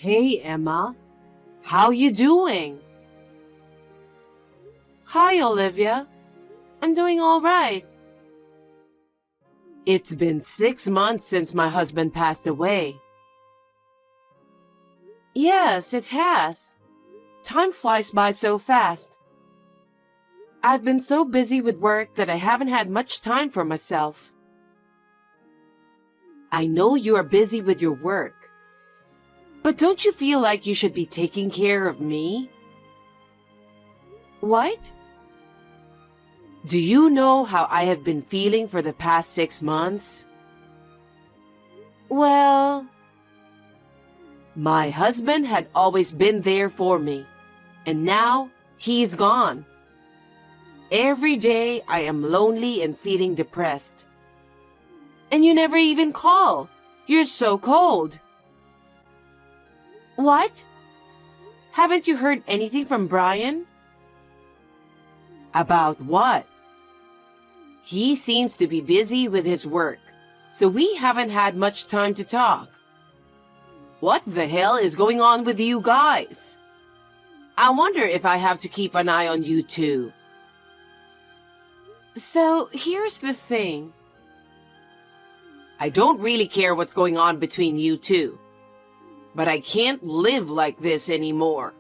Hey, Emma. How you doing? Hi, Olivia. I'm doing all right. It's been 6 months since my husband passed away. Yes, it has. Time flies by so fast. I've been so busy with work that I haven't had much time for myself. I know you are busy with your work, but don't you feel like you should be taking care of me? What? Do you know how I have been feeling for the past 6 months? Well, my husband had always been there for me, and now he's gone. Every day I am lonely and feeling depressed. And you never even call. You're so cold. What? Haven't you heard anything from Brian? About what? He seems to be busy with his work, so we haven't had much time to talk. What the hell is going on with you guys? I wonder if I have to keep an eye on you too. So here's the thing. I don't really care what's going on between you two, but I can't live like this anymore.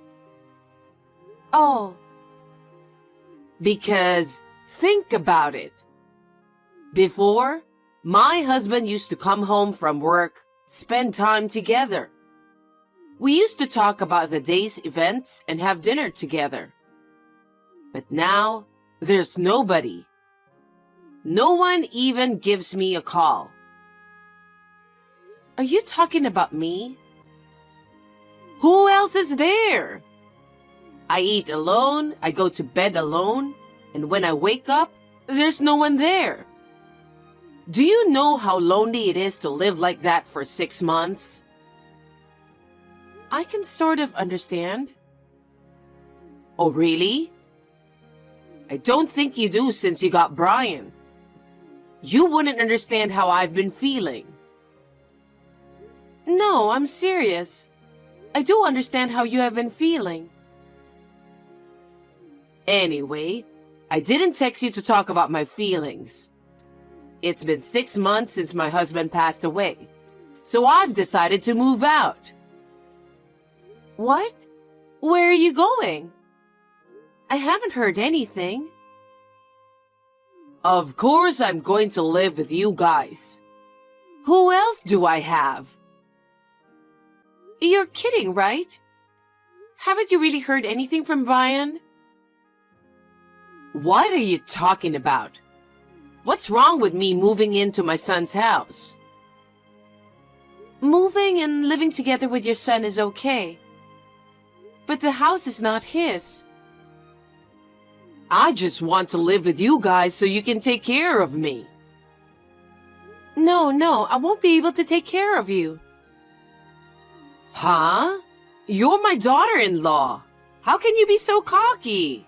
Oh. Because think about it. Before, my husband used to come home from work, spend time together. We used to talk about the day's events and have dinner together. But now, there's nobody. No one even gives me a call. Are you talking about me? Who else is there? I eat alone, I go to bed alone, and when I wake up, there's no one there. Do you know how lonely it is to live like that for 6 months? I can sort of understand. Oh, really? I don't think you do since you got Brian. You wouldn't understand how I've been feeling. No, I'm serious. I do understand how you have been feeling. Anyway, I didn't text you to talk about my feelings. It's been 6 months since my husband passed away, so I've decided to move out. What? Where are you going? I haven't heard anything. Of course I'm going to live with you guys. Who else do I have? You're kidding, right? Haven't you really heard anything from Brian? What are you talking about? What's wrong with me moving into my son's house? Moving and living together with your son is okay. But the house is not his. I just want to live with you guys so you can take care of me. No, I won't be able to take care of you. Huh? You're my daughter-in-law. How can you be so cocky?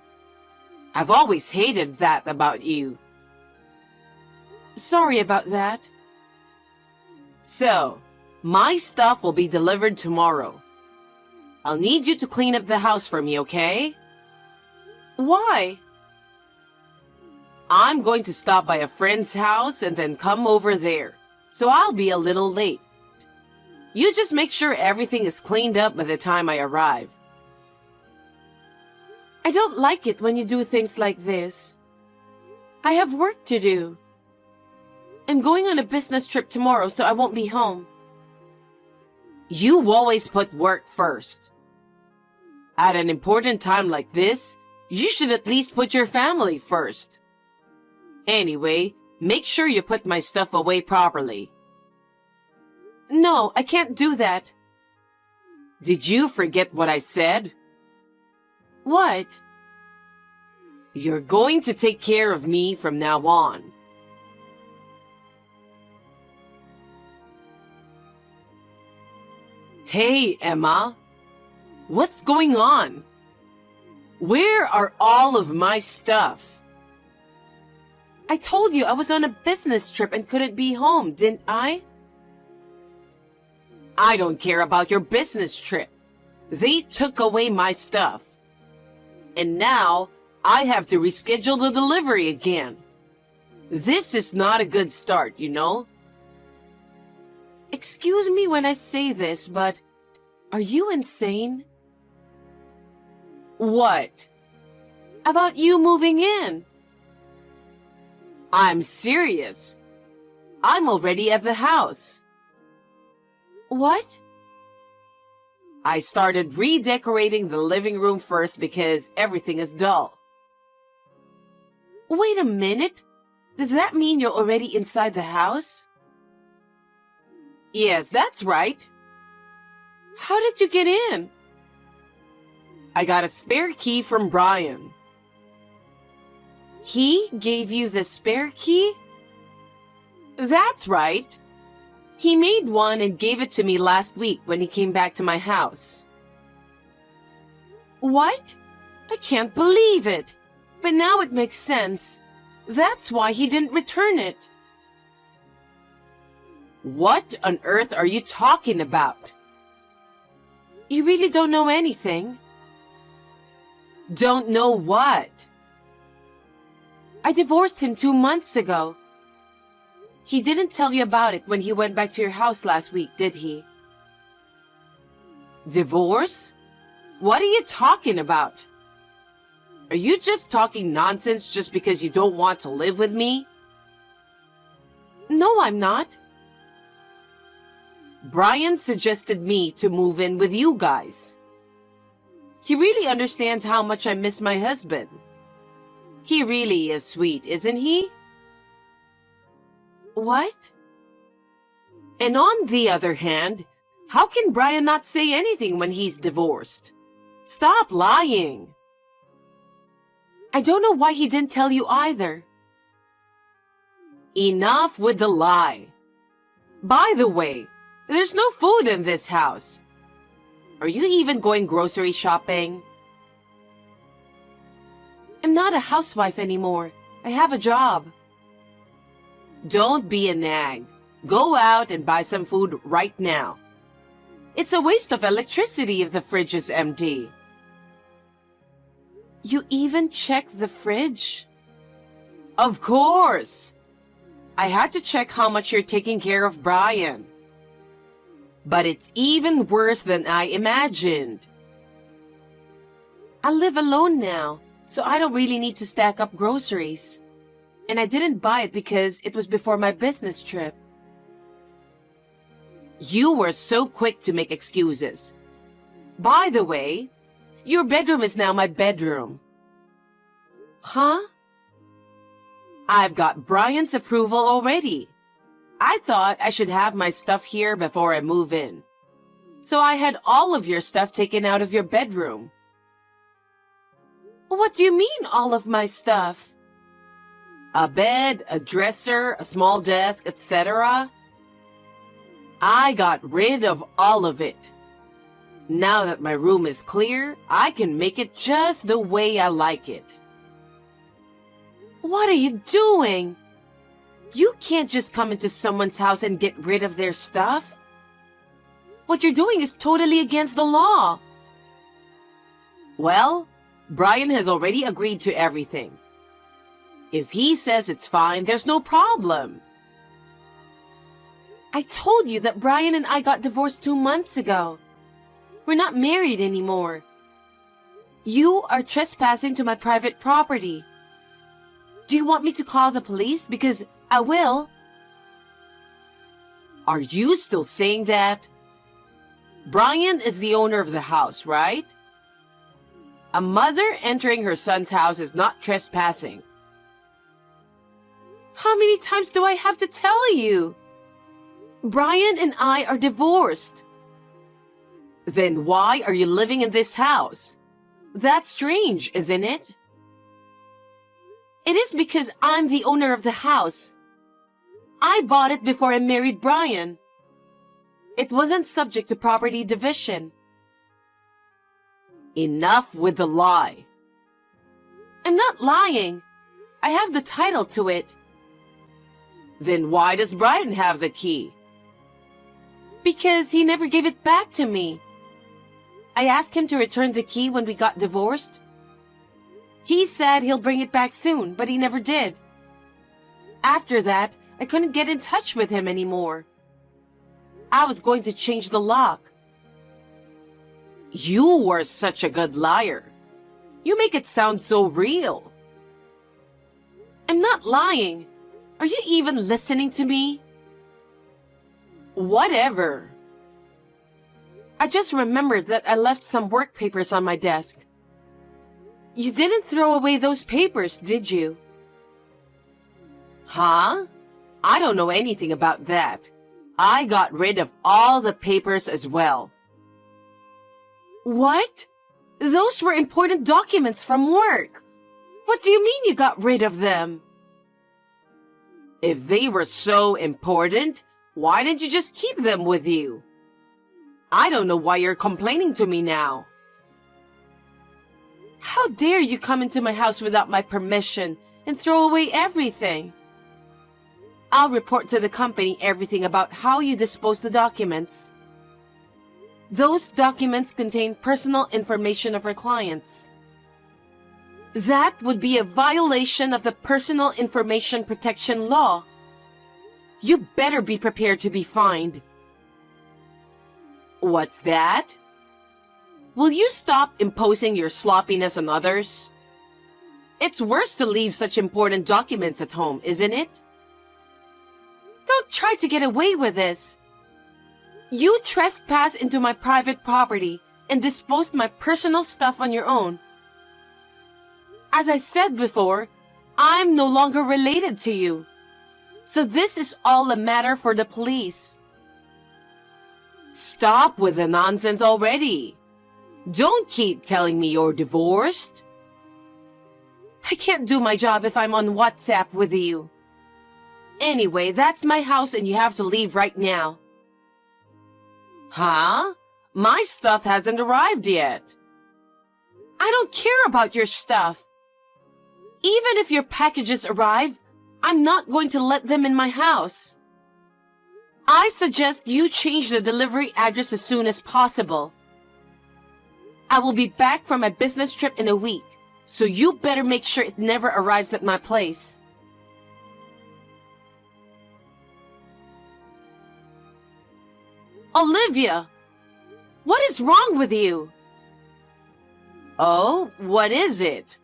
I've always hated that about you. Sorry about that. So, my stuff will be delivered tomorrow. I'll need you to clean up the house for me, okay? Why? I'm going to stop by a friend's house and then come over there, so I'll be a little late. You just make sure everything is cleaned up by the time I arrive. I don't like it when you do things like this. I have work to do. I'm going on a business trip tomorrow, so I won't be home. You always put work first. At an important time like this, you should at least put your family first. Anyway, make sure you put my stuff away properly. No, I can't do that. Did you forget what I said? What? You're going to take care of me from now on. Hey, Emma. What's going on? Where are all of my stuff? I told you I was on a business trip and couldn't be home, didn't I? I don't care about your business trip. They took away my stuff. And now I have to reschedule the delivery again. This is not a good start, you know? Excuse me when I say this, but are you insane? What? About you moving in. I'm serious. I'm already at the house. What? I started redecorating the living room first because everything is dull. Wait a minute. Does that mean you're already inside the house? Yes, that's right. How did you get in? I got a spare key from Brian. He gave you the spare key? That's right. He made one and gave it to me last week when he came back to my house. What? I can't believe it. But now it makes sense. That's why he didn't return it. What on earth are you talking about? You really don't know anything? Don't know what? I divorced him 2 months ago. He didn't tell you about it when he went back to your house last week, did he? Divorce? What are you talking about? Are you just talking nonsense just because you don't want to live with me? No, I'm not. Brian suggested me to move in with you guys. He really understands how much I miss my husband. He really is sweet, isn't he? What? And on the other hand, how can Brian not say anything when he's divorced? Stop lying. I don't know why he didn't tell you either. Enough with the lie. By the way, there's no food in this house. Are you even going grocery shopping? I'm not a housewife anymore. I have a job. Don't be a nag. Go out and buy some food right now. It's a waste of electricity if the fridge is empty. You even check the fridge? Of course! I had to check how much you're taking care of Brian. But it's even worse than I imagined. I live alone now, so I don't really need to stack up groceries. And I didn't buy it because it was before my business trip. You were so quick to make excuses. By the way, your bedroom is now my bedroom. Huh? I've got Brian's approval already. I thought I should have my stuff here before I move in. So I had all of your stuff taken out of your bedroom. What do you mean, all of my stuff? A bed, a dresser, a small desk, etc. I got rid of all of it. Now that my room is clear, I can make it just the way I like it. What are you doing? You can't just come into someone's house and get rid of their stuff. What you're doing is totally against the law. Well, Brian has already agreed to everything. If he says it's fine, there's no problem. I told you that Brian and I got divorced 2 months ago. We're not married anymore. You are trespassing to my private property. Do you want me to call the police? Because I will. Are you still saying that? Brian is the owner of the house, right? A mother entering her son's house is not trespassing. How many times do I have to tell you? Brian and I are divorced. Then why are you living in this house? That's strange, isn't it? It is because I'm the owner of the house. I bought it before I married Brian. It wasn't subject to property division. Enough with the lie. I'm not lying. I have the title to it. Then why does Brian have the key? Because he never gave it back to me. I asked him to return the key when we got divorced. He said he'll bring it back soon, but he never did. After that, I couldn't get in touch with him anymore. I was going to change the lock. You were such a good liar. You make it sound so real. I'm not lying. Are you even listening to me? Whatever. I just remembered that I left some work papers on my desk. You didn't throw away those papers, did you? Huh? I don't know anything about that. I got rid of all the papers as well. What? Those were important documents from work. What do you mean you got rid of them? If they were so important, why didn't you just keep them with you? I don't know why you're complaining to me now. How dare you come into my house without my permission and throw away everything? I'll report to the company everything about how you dispose the documents. Those documents contain personal information of our clients. That would be a violation of the Personal Information Protection Law. You better be prepared to be fined. What's that? Will you stop imposing your sloppiness on others? It's worse to leave such important documents at home, isn't it? Don't try to get away with this. You trespassed into my private property and disposed my personal stuff on your own. As I said before, I'm no longer related to you. So this is all a matter for the police. Stop with the nonsense already. Don't keep telling me you're divorced. I can't do my job if I'm on WhatsApp with you. Anyway, that's my house and you have to leave right now. Huh? My stuff hasn't arrived yet. I don't care about your stuff. Even if your packages arrive, I'm not going to let them in my house. I suggest you change the delivery address as soon as possible. I will be back from my business trip in a week, so you better make sure it never arrives at my place. Olivia! What is wrong with you? Oh, what is it?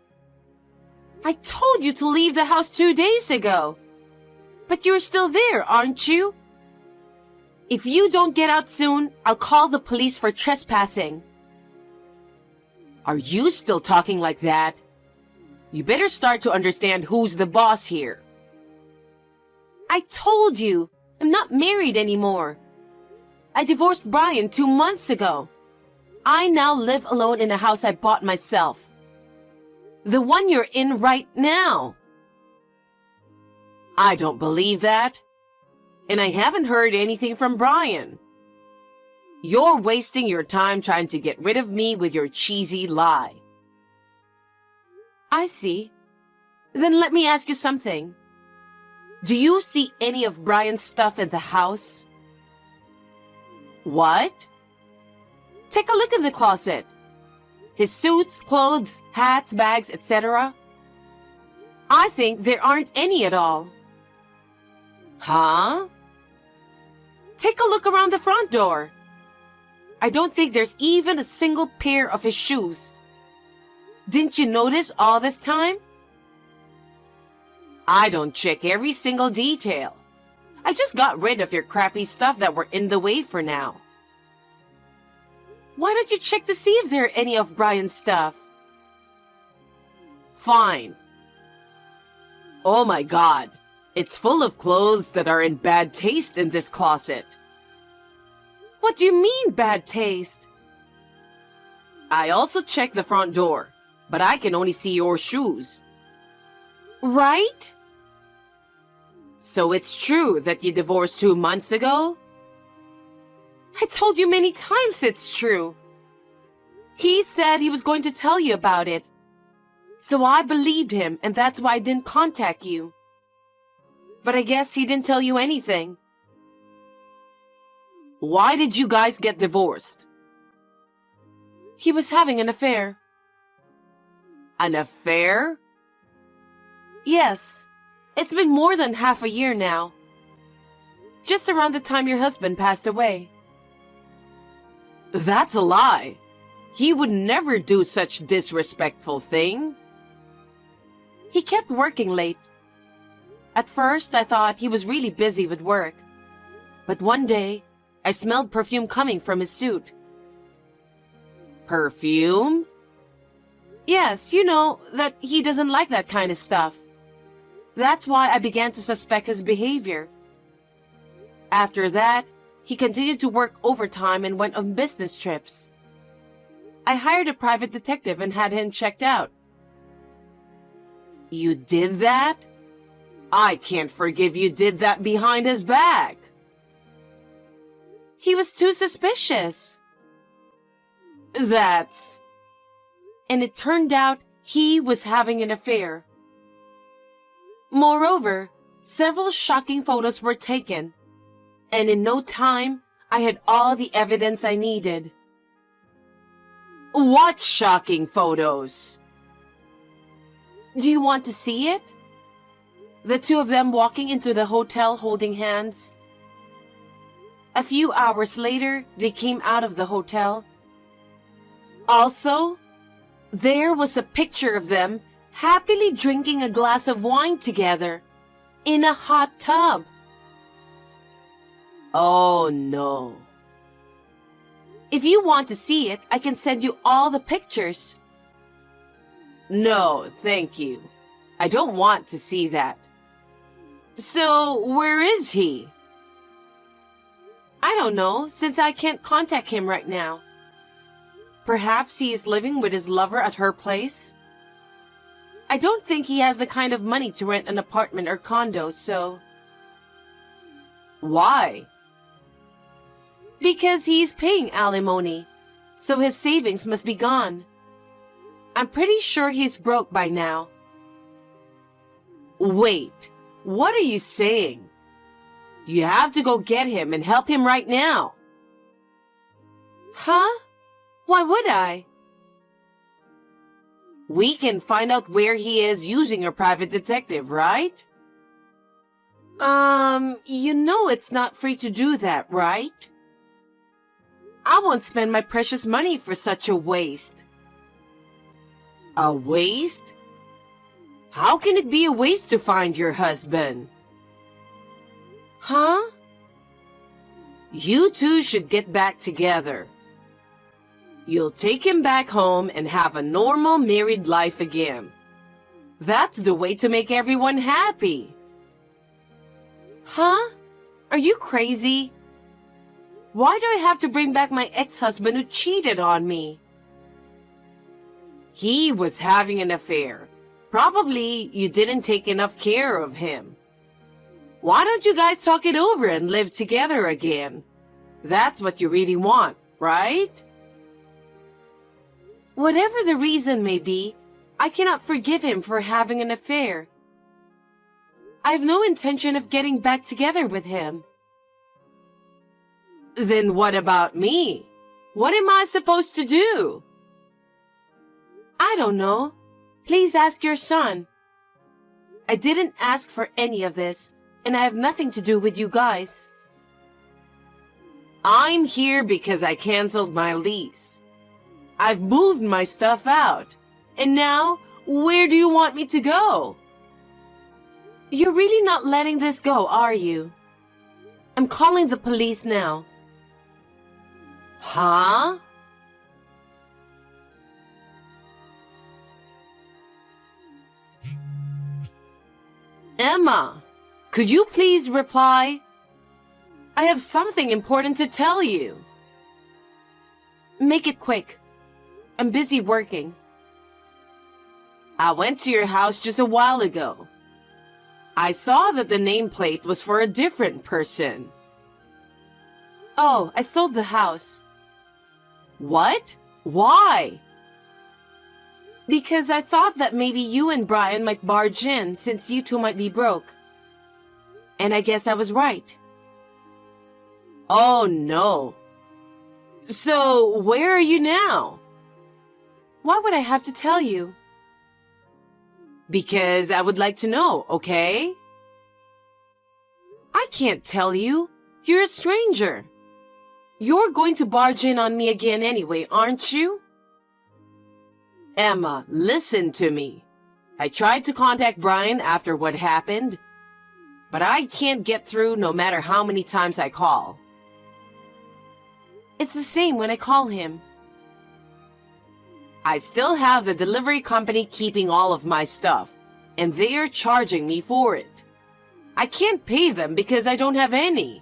I told you to leave the house 2 days ago. But you're still there, aren't you? If you don't get out soon, I'll call the police for trespassing. Are you still talking like that? You better start to understand who's the boss here. I told you, I'm not married anymore. I divorced Brian 2 months ago. I now live alone in a house I bought myself. The one you're in right now. I don't believe that. And I haven't heard anything from Brian. You're wasting your time trying to get rid of me with your cheesy lie. I see. Then let me ask you something. Do you see any of Brian's stuff in the house? What? Take a look in the closet. His suits, clothes, hats, bags, etc. I think there aren't any at all. Huh? Take a look around the front door. I don't think there's even a single pair of his shoes. Didn't you notice all this time? I don't check every single detail. I just got rid of your crappy stuff that were in the way for now. Why don't you check to see if there are any of Brian's stuff? Fine. Oh my God. It's full of clothes that are in bad taste in this closet. What do you mean, bad taste? I also checked the front door, but I can only see your shoes. Right? So it's true that you divorced 2 months ago? I told you many times it's true. He said he was going to tell you about it. So I believed him, and that's why I didn't contact you. But I guess he didn't tell you anything. Why did you guys get divorced? He was having an affair. An affair? Yes. It's been more than half a year now. Just around the time your husband passed away. That's a lie. He would never do such disrespectful thing. He kept working late. At first, I thought he was really busy with work. But one day, I smelled perfume coming from his suit. Perfume? Yes, you know, that he doesn't like that kind of stuff. That's why I began to suspect his behavior. After that, he continued to work overtime and went on business trips. I hired a private detective and had him checked out. You did that? I can't forgive you did that behind his back. He was too suspicious. And it turned out he was having an affair. Moreover, several shocking photos were taken, and in no time, I had all the evidence I needed. What shocking photos? Do you want to see it? The two of them walking into the hotel holding hands. A few hours later, they came out of the hotel. Also, there was a picture of them happily drinking a glass of wine together in a hot tub. Oh no. If you want to see it, I can send you all the pictures. No, thank you. I don't want to see that. So, where is he? I don't know, since I can't contact him right now. Perhaps he is living with his lover at her place? I don't think he has the kind of money to rent an apartment or condo, so... Why? Because he's paying alimony, so his savings must be gone. I'm pretty sure he's broke by now. Wait, what are you saying? You have to go get him and help him right now. Huh? Why would I? We can find out where he is using a private detective, right? You know it's not free to do that, right? I won't spend my precious money for such a waste. A waste? How can it be a waste to find your husband? Huh? You two should get back together. You'll take him back home and have a normal married life again. That's the way to make everyone happy. Huh? Are you crazy? Why do I have to bring back my ex-husband who cheated on me? He was having an affair. Probably you didn't take enough care of him. Why don't you guys talk it over and live together again? That's what you really want, right? Whatever the reason may be, I cannot forgive him for having an affair. I have no intention of getting back together with him. Then what about me? What am I supposed to do? I don't know. Please ask your son. I didn't ask for any of this, and I have nothing to do with you guys. I'm here because I canceled my lease. I've moved my stuff out. And now, where do you want me to go? You're really not letting this go, are you? I'm calling the police now. Huh? Emma, could you please reply? I have something important to tell you. Make it quick. I'm busy working. I went to your house just a while ago. I saw that the nameplate was for a different person. Oh, I sold the house. What? Why? Because I thought that maybe you and Brian might barge in since you two might be broke. And I guess I was right. Oh no. So, where are you now? Why would I have to tell you? Because I would like to know, okay? I can't tell you. You're a stranger. You're going to barge in on me again anyway, aren't you? Emma, listen to me. I tried to contact Brian after what happened, but I can't get through no matter how many times I call. It's the same when I call him. I still have the delivery company keeping all of my stuff, and they are charging me for it. I can't pay them because I don't have any.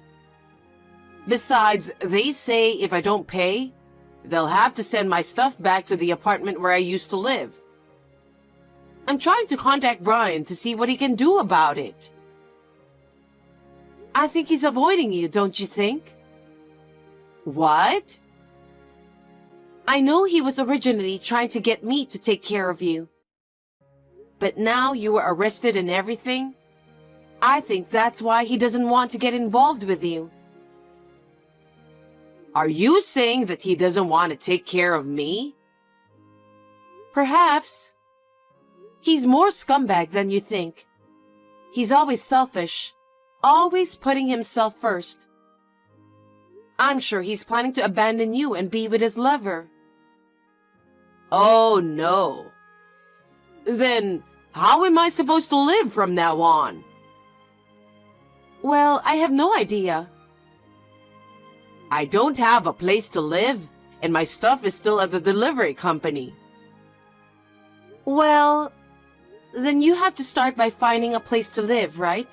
Besides, they say if I don't pay, they'll have to send my stuff back to the apartment where I used to live. I'm trying to contact Brian to see what he can do about it. I think he's avoiding you, don't you think? What? I know he was originally trying to get me to take care of you. But now you were arrested and everything. I think that's why he doesn't want to get involved with you. Are you saying that he doesn't want to take care of me? Perhaps. He's more scumbag than you think. He's always selfish, always putting himself first. I'm sure he's planning to abandon you and be with his lover. Oh no. Then, how am I supposed to live from now on? Well, I have no idea. I don't have a place to live, and my stuff is still at the delivery company. Well, then you have to start by finding a place to live, right?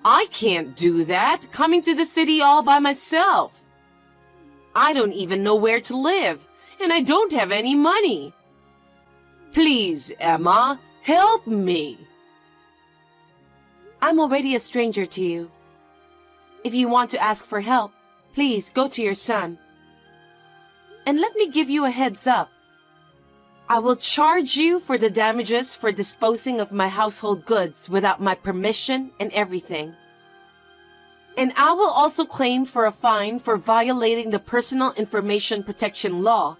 I can't do that, coming to the city all by myself. I don't even know where to live, and I don't have any money. Please, Emma, help me. I'm already a stranger to you. If you want to ask for help, please go to your son. And let me give you a heads up. I will charge you for the damages for disposing of my household goods without my permission and everything. And I will also claim for a fine for violating the Personal Information Protection Law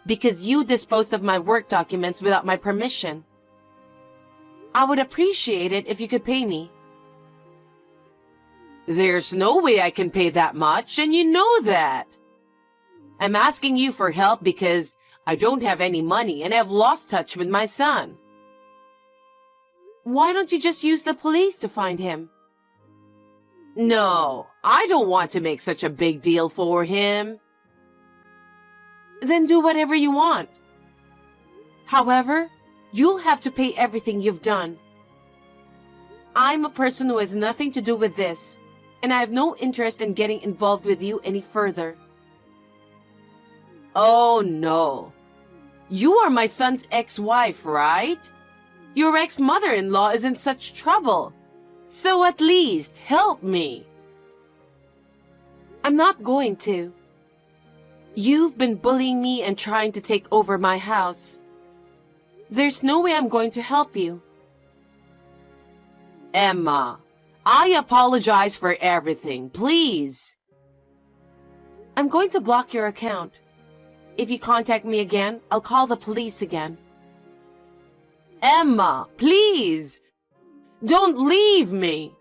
because you disposed of my work documents without my permission. I would appreciate it if you could pay me. There's no way I can pay that much, and you know that. I'm asking you for help because I don't have any money and I've lost touch with my son. Why don't you just use the police to find him? No, I don't want to make such a big deal for him. Then do whatever you want. However, you'll have to pay everything you've done. I'm a person who has nothing to do with this, and I have no interest in getting involved with you any further. Oh no. You are my son's ex-wife, right? Your ex-mother-in-law is in such trouble. So at least help me. I'm not going to. You've been bullying me and trying to take over my house. There's no way I'm going to help you. Emma, I apologize for everything, please. I'm going to block your account. If you contact me again, I'll call the police again. Emma, please! Don't leave me!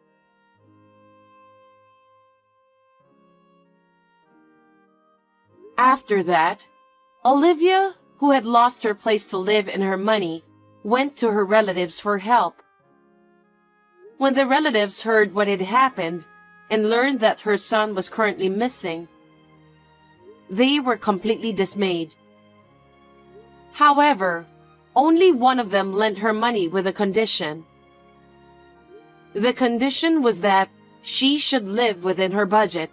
After that, Olivia, who had lost her place to live and her money, went to her relatives for help. When the relatives heard what had happened and learned that her son was currently missing, they were completely dismayed. However, only one of them lent her money with a condition. The condition was that she should live within her budget,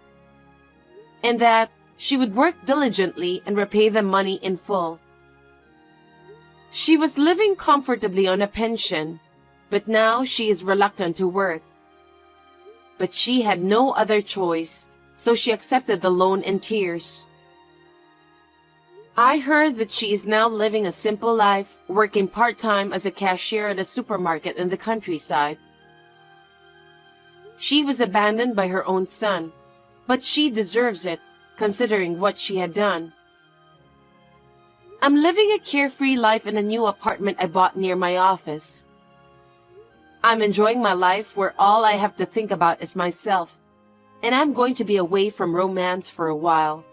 and that she would work diligently and repay the money in full. She was living comfortably on a pension, but now she is reluctant to work. But she had no other choice, so she accepted the loan in tears. I heard that she is now living a simple life, working part-time as a cashier at a supermarket in the countryside. She was abandoned by her own son, but she deserves it, considering what she had done. I'm living a carefree life in a new apartment I bought near my office. I'm enjoying my life where all I have to think about is myself, and I'm going to be away from romance for a while.